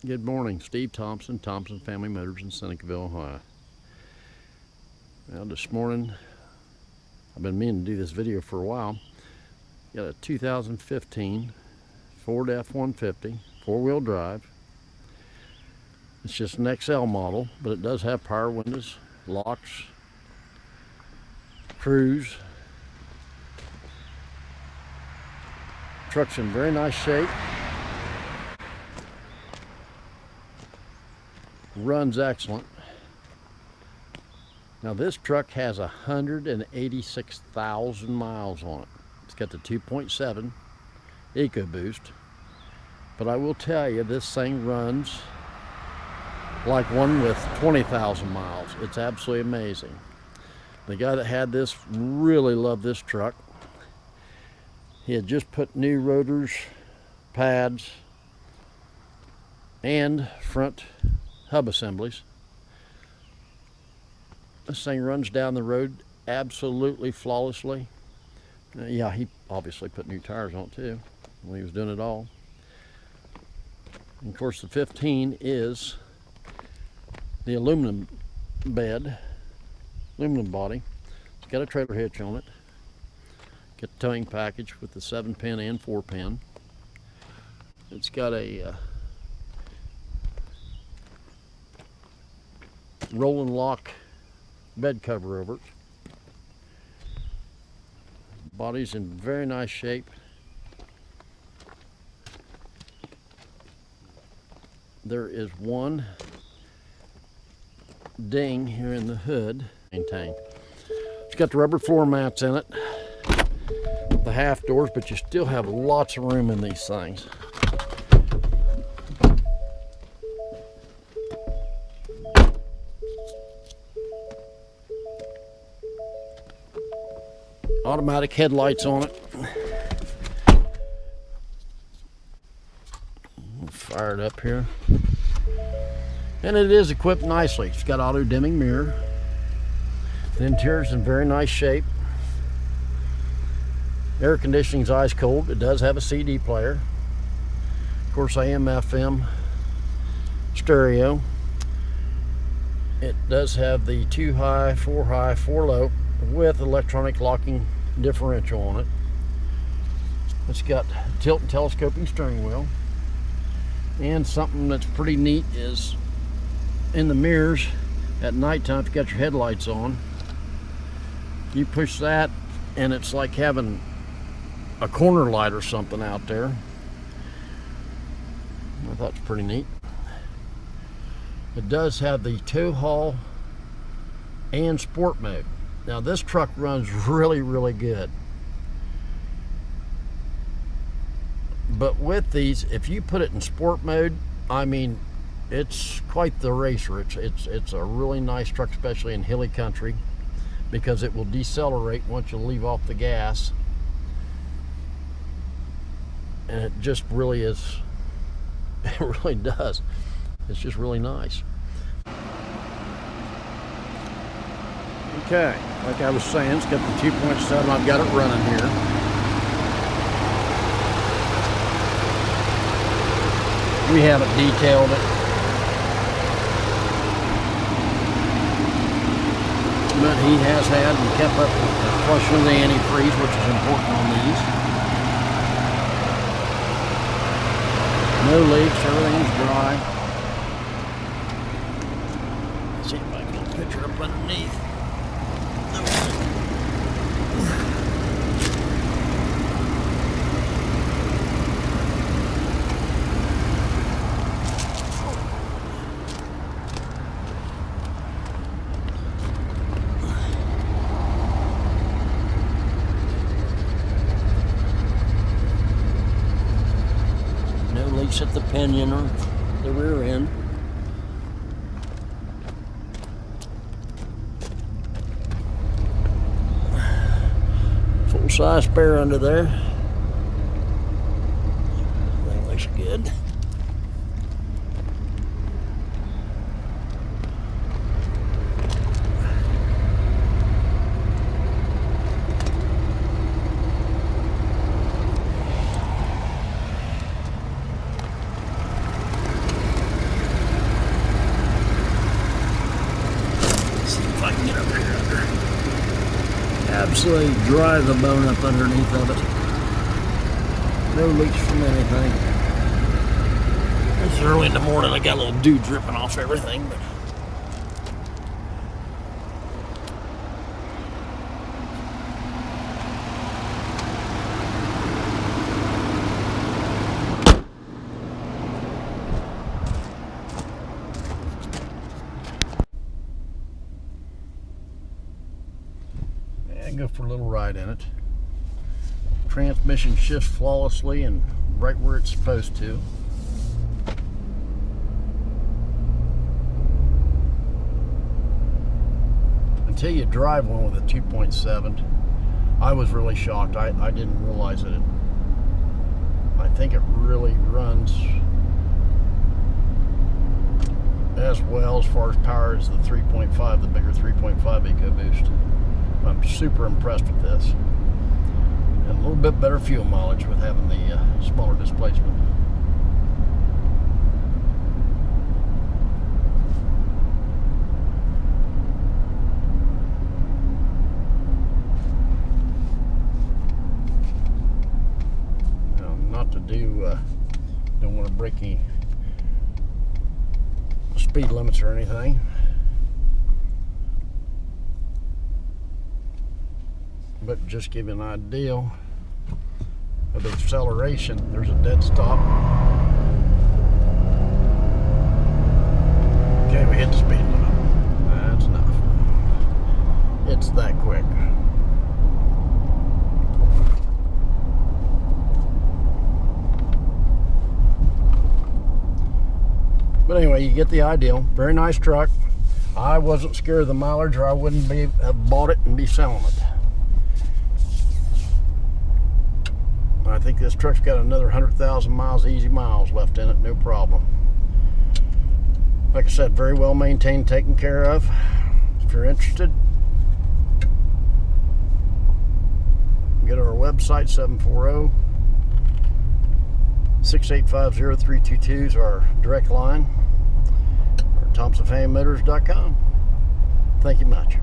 Good morning, Steve Thompson, Thompson Family Motors in Senecaville, Ohio. Now this morning, I've been meaning to do this video for a while. Got a 2015 Ford F150 four-wheel drive. It's just an XL model, but it does have power windows, locks, cruise. Truck's in very nice shape. Runs excellent. Now this truck has 186,000 miles on it. It's got the 2.7 EcoBoost, but I will tell you, this thing runs like one with 20,000 miles. It's absolutely amazing. The guy that had this really loved this truck. He had just put new rotors, pads, and front hub assemblies. This thing runs down the road absolutely flawlessly. Yeah, he obviously put new tires on it too when he was doing it all. And of course the 15 is the aluminum bed, aluminum body. It's got a trailer hitch on it. Got the towing package with the 7-pin and 4-pin. It's got a roll and lock bed cover over it. Body's in very nice shape. There is one ding here in the hood. Maintained. It's got the rubber floor mats in it, the half doors, but you still have lots of room in these things. Automatic headlights on it. We'll fire it up here. And it is equipped nicely. It's got auto dimming mirror. The interior's in very nice shape. Air conditioning's ice cold. It does have a CD player. Of course, AM, FM stereo. It does have the 2 high, 4 high, 4 low with electronic locking differential on it. It's got tilt and telescoping steering wheel. And something that's pretty neat is in the mirrors at nighttime, if you got your headlights on, you push that and it's like having a corner light or something out there. I thought it was pretty neat. It does have the tow haul and sport mode. Now this truck runs really, really good. But with these, if you put it in sport mode, I mean, it's quite the racer. It's a really nice truck, especially in hilly country, because it will decelerate once you leave off the gas. And it just really is, it really does. It's just really nice. Okay, like I was saying, it's got the 2.7. I've got it running here. We haven't detailed it, but he has had and kept up with the flushing of the antifreeze, which is important on these. No leaks, everything's dry. Let's see if I can get a picture up underneath. At the pinion or the rear end. Full-size spare under there. That looks good. absolutely dry the bone up underneath of it. No leaks from anything. It's early in the morning. I got a little dew dripping off everything, but go for a little ride in it. Transmission shifts flawlessly and right where it's supposed to. Until you drive one with a 2.7, I was really shocked. I didn't realize it. I think it really runs as well as far as power as the 3.5, the bigger 3.5 EcoBoost. I'm super impressed with this. And a little bit better fuel mileage with having the smaller displacement. Now, not to do, don't want to break any speed limits or anything. But just give you an idea of the acceleration. There's a dead stop. Okay, we hit the speed limit. That's enough. It's that quick. But anyway, you get the idea. Very nice truck. I wasn't scared of the mileage, or I wouldn't have bought it and be selling it. I think this truck's got another 100,000 miles, easy miles left in it, no problem. Like I said, very well maintained, taken care of. If you're interested, go to our website, 740-685-0322 is our direct line, or ThompsonFamilyMotors.com. Thank you much.